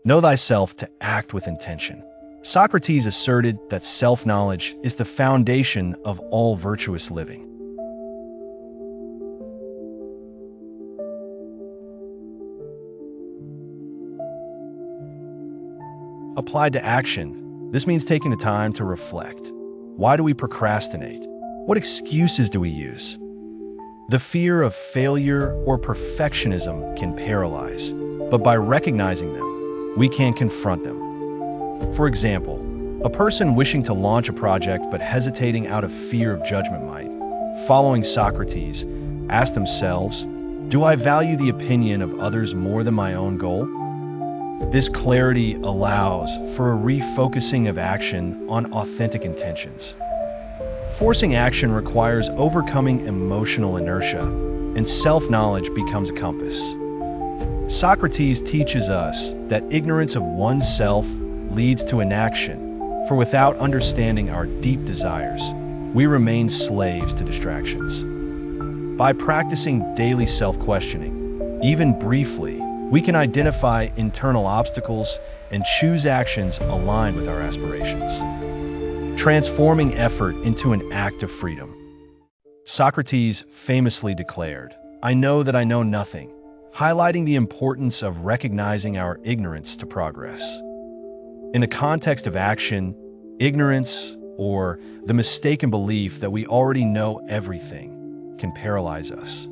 Know thyself to act with intention. Socrates asserted that self-knowledge is the foundation of all virtuous living. Applied to action, this means taking the time to reflect. Why do we procrastinate? What excuses do we use? The fear of failure or perfectionism can paralyze, but by recognizing them, we can confront them. For example, a person wishing to launch a project but hesitating out of fear of judgment might, following Socrates, ask themselves, do I value the opinion of others more than my own goal? This clarity allows for a refocusing of action on authentic intentions. Forcing action requires overcoming emotional inertia, and self-knowledge becomes a compass. Socrates teaches us that ignorance of oneself leads to inaction, for without understanding our deep desires, we remain slaves to distractions. By practicing daily self-questioning, even briefly, we can identify internal obstacles and choose actions aligned with our aspirations, transforming effort into an act of freedom. Socrates famously declared, "I know that I know nothing," highlighting the importance of recognizing our ignorance to progress. In the context of action, ignorance, or the mistaken belief that we already know everything, can paralyze us.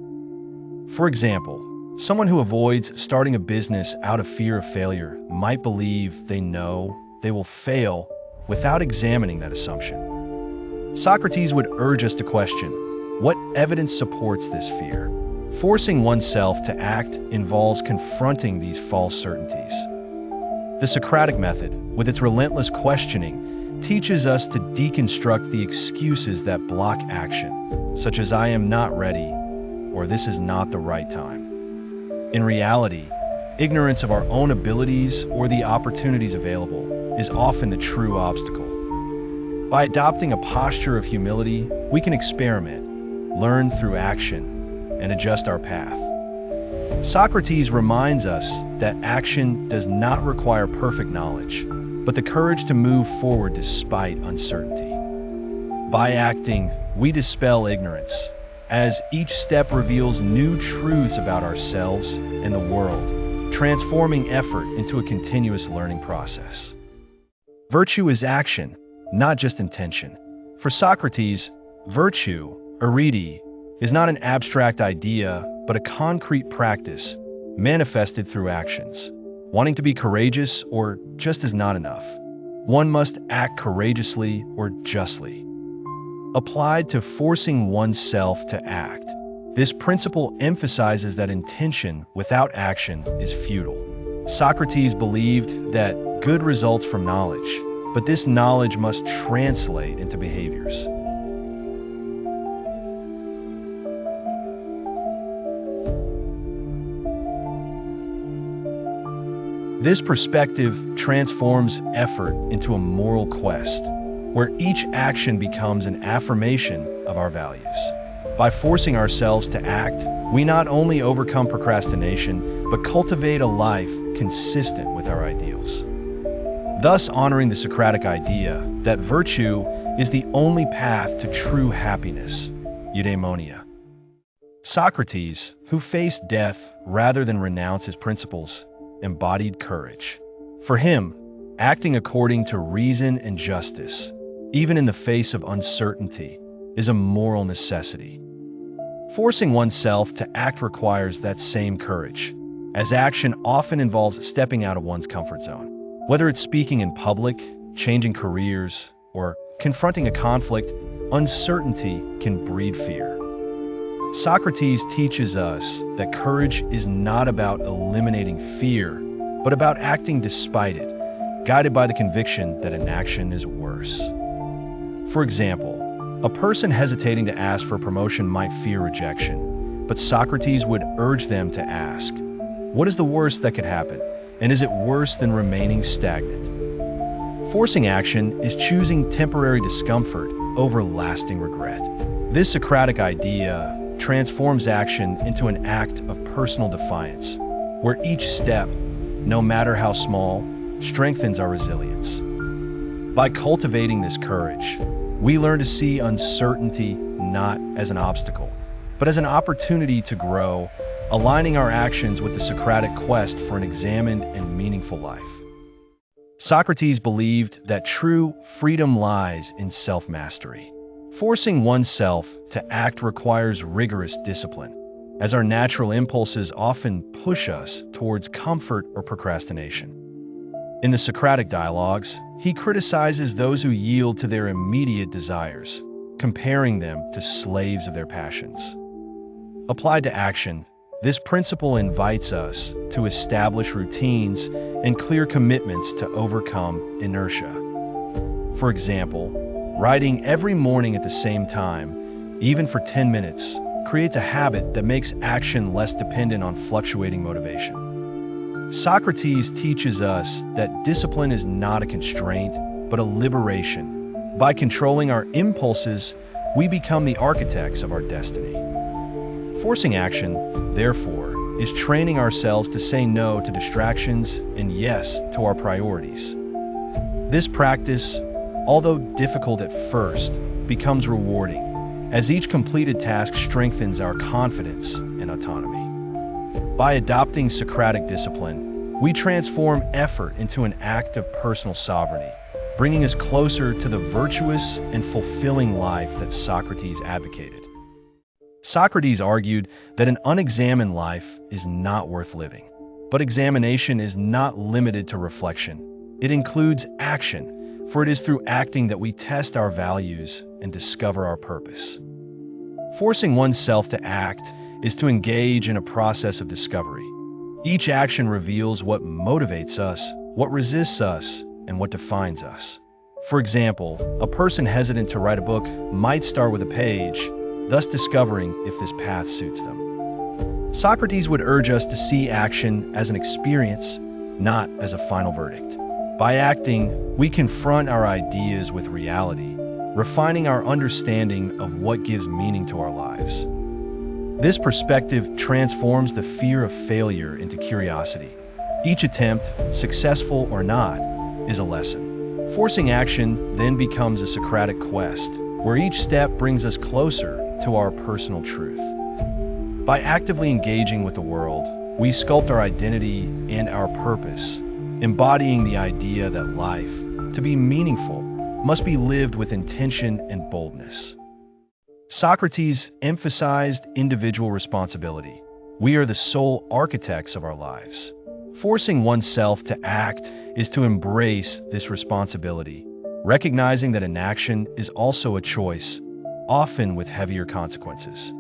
For example, someone who avoids starting a business out of fear of failure might believe they know they will fail without examining that assumption. Socrates would urge us to question, what evidence supports this fear? Forcing oneself to act involves confronting these false certainties. The Socratic method, with its relentless questioning, teaches us to deconstruct the excuses that block action, such as "I am not ready," or "this is not the right time." In reality, ignorance of our own abilities or the opportunities available is often the true obstacle. By adopting a posture of humility, we can experiment, learn through action, and adjust our path. Socrates reminds us that action does not require perfect knowledge, but the courage to move forward despite uncertainty. By acting, we dispel ignorance, as each step reveals new truths about ourselves and the world, transforming effort into a continuous learning process. Virtue is action, not just intention. For Socrates, virtue, arete, is not an abstract idea, but a concrete practice manifested through actions. Wanting to be courageous or just is not enough. One must act courageously or justly. Applied to forcing oneself to act, this principle emphasizes that intention without action is futile. Socrates believed that good results from knowledge, but this knowledge must translate into behaviors. This perspective transforms effort into a moral quest, where each action becomes an affirmation of our values. By forcing ourselves to act, we not only overcome procrastination, but cultivate a life consistent with our ideals. Thus honoring the Socratic idea that virtue is the only path to true happiness, eudaimonia. Socrates, who faced death rather than renounce his principles, embodied courage. For him, acting according to reason and justice, even in the face of uncertainty, is a moral necessity. Forcing oneself to act requires that same courage, as action often involves stepping out of one's comfort zone. Whether it's speaking in public, changing careers, or confronting a conflict, uncertainty can breed fear. Socrates teaches us that courage is not about eliminating fear, but about acting despite it, guided by the conviction that inaction is worse. For example, a person hesitating to ask for a promotion might fear rejection, but Socrates would urge them to ask, what is the worst that could happen, and is it worse than remaining stagnant? Forcing action is choosing temporary discomfort over lasting regret. This Socratic idea transforms action into an act of personal defiance, where each step, no matter how small, strengthens our resilience. By cultivating this courage, we learn to see uncertainty not as an obstacle, but as an opportunity to grow, aligning our actions with the Socratic quest for an examined and meaningful life. Socrates believed that true freedom lies in self-mastery. Forcing oneself to act requires rigorous discipline, as our natural impulses often push us towards comfort or procrastination. In the Socratic dialogues, he criticizes those who yield to their immediate desires, comparing them to slaves of their passions. Applied to action, this principle invites us to establish routines and clear commitments to overcome inertia. For example, writing every morning at the same time, even for 10 minutes, creates a habit that makes action less dependent on fluctuating motivation. Socrates teaches us that discipline is not a constraint, but a liberation. By controlling our impulses, we become the architects of our destiny. Forcing action, therefore, is training ourselves to say no to distractions and yes to our priorities. This practice, although difficult at first, becomes rewarding, as each completed task strengthens our confidence and autonomy. By adopting Socratic discipline, we transform effort into an act of personal sovereignty, bringing us closer to the virtuous and fulfilling life that Socrates advocated. Socrates argued that an unexamined life is not worth living. But examination is not limited to reflection. It includes action, for it is through acting that we test our values and discover our purpose. Forcing oneself to act is to engage in a process of discovery. Each action reveals what motivates us, what resists us, and what defines us. For example, a person hesitant to write a book might start with a page, thus discovering if this path suits them. Socrates would urge us to see action as an experience, not as a final verdict. By acting, we confront our ideas with reality, refining our understanding of what gives meaning to our lives. This perspective transforms the fear of failure into curiosity. Each attempt, successful or not, is a lesson. Forcing action then becomes a Socratic quest, where each step brings us closer to our personal truth. By actively engaging with the world, we sculpt our identity and our purpose, embodying the idea that life, to be meaningful, must be lived with intention and boldness. Socrates emphasized individual responsibility. We are the sole architects of our lives. Forcing oneself to act is to embrace this responsibility, recognizing that inaction is also a choice, often with heavier consequences.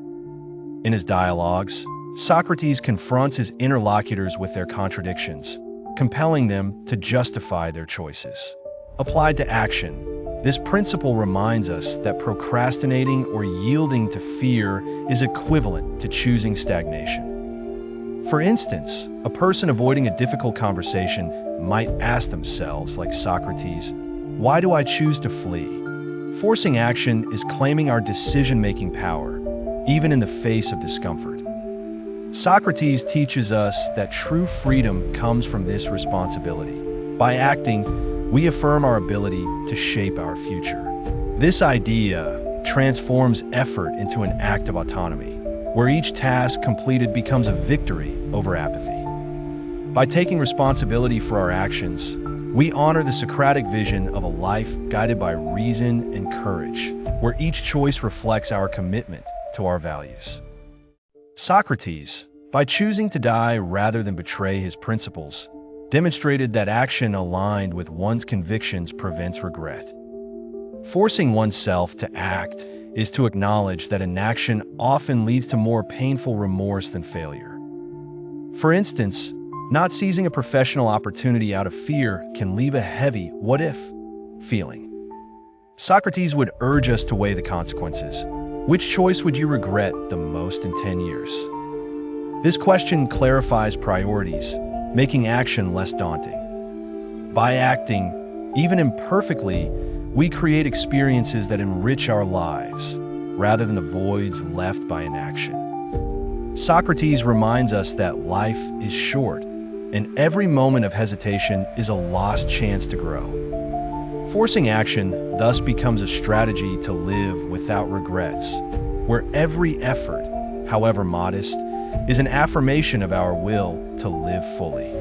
In his dialogues, Socrates confronts his interlocutors with their contradictions, compelling them to justify their choices. Applied to action, this principle reminds us that procrastinating or yielding to fear is equivalent to choosing stagnation. For instance, a person avoiding a difficult conversation might ask themselves, like Socrates, "Why do I choose to flee?" Forcing action is claiming our decision-making power, even in the face of discomfort. Socrates teaches us that true freedom comes from this responsibility. By acting, we affirm our ability to shape our future. This idea transforms effort into an act of autonomy, where each task completed becomes a victory over apathy. By taking responsibility for our actions, we honor the Socratic vision of a life guided by reason and courage, where each choice reflects our commitment to our values. Socrates, by choosing to die rather than betray his principles, demonstrated that action aligned with one's convictions prevents regret. Forcing oneself to act is to acknowledge that inaction often leads to more painful remorse than failure. For instance, not seizing a professional opportunity out of fear can leave a heavy "what if" feeling. Socrates would urge us to weigh the consequences. Which choice would you regret the most in 10 years? This question clarifies priorities, making action less daunting. By acting, even imperfectly, we create experiences that enrich our lives, rather than the voids left by inaction. Socrates reminds us that life is short, and every moment of hesitation is a lost chance to grow. Forcing action thus becomes a strategy to live without regrets, where every effort, however modest, is an affirmation of our will to live fully.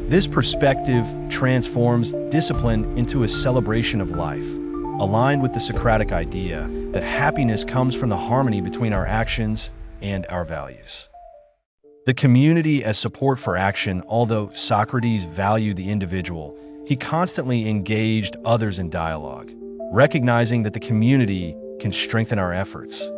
This perspective transforms discipline into a celebration of life, aligned with the Socratic idea that happiness comes from the harmony between our actions and our values. The community as support for action. Although Socrates valued the individual, he constantly engaged others in dialogue, recognizing that the community can strengthen our efforts.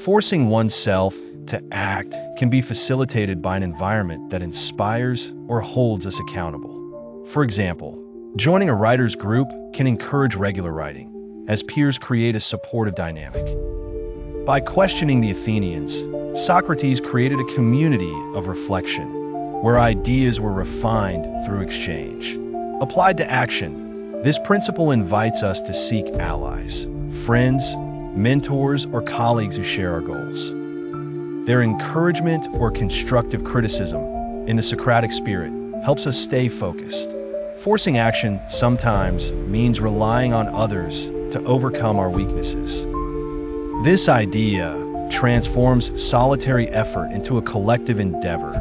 Forcing oneself to act can be facilitated by an environment that inspires or holds us accountable. For example, joining a writer's group can encourage regular writing, as peers create a supportive dynamic. By questioning the Athenians, Socrates created a community of reflection, where ideas were refined through exchange. Applied to action, this principle invites us to seek allies, friends, mentors, or colleagues who share our goals. Their encouragement or constructive criticism, in the Socratic spirit, helps us stay focused. Forcing action sometimes means relying on others to overcome our weaknesses. This idea transforms solitary effort into a collective endeavor,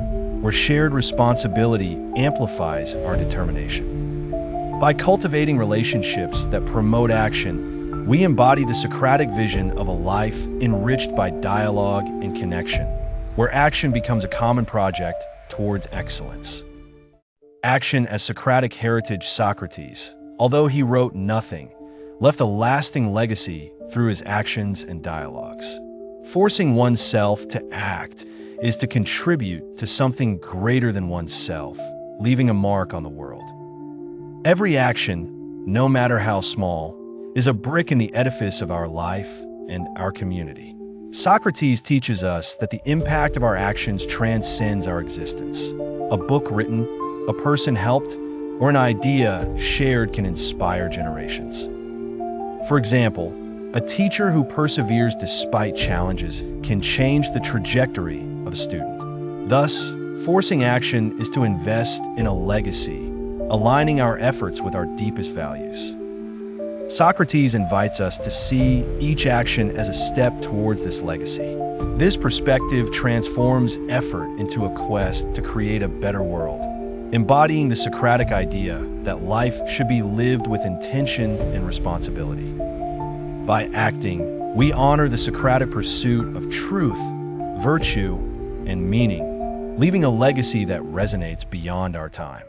where shared responsibility amplifies our determination. By cultivating relationships that promote action, we embody the Socratic vision of a life enriched by dialogue and connection, where action becomes a common project towards excellence. Action as Socratic heritage. Socrates, although he wrote nothing, left a lasting legacy through his actions and dialogues. Forcing oneself to act is to contribute to something greater than oneself, leaving a mark on the world. Every action, no matter how small, is a brick in the edifice of our life and our community. Socrates teaches us that the impact of our actions transcends our existence. A book written, a person helped, or an idea shared can inspire generations. For example, a teacher who perseveres despite challenges can change the trajectory of a student. Thus, forcing action is to invest in a legacy, aligning our efforts with our deepest values. Socrates invites us to see each action as a step towards this legacy. This perspective transforms effort into a quest to create a better world, embodying the Socratic idea that life should be lived with intention and responsibility. By acting, we honor the Socratic pursuit of truth, virtue, and meaning, leaving a legacy that resonates beyond our time.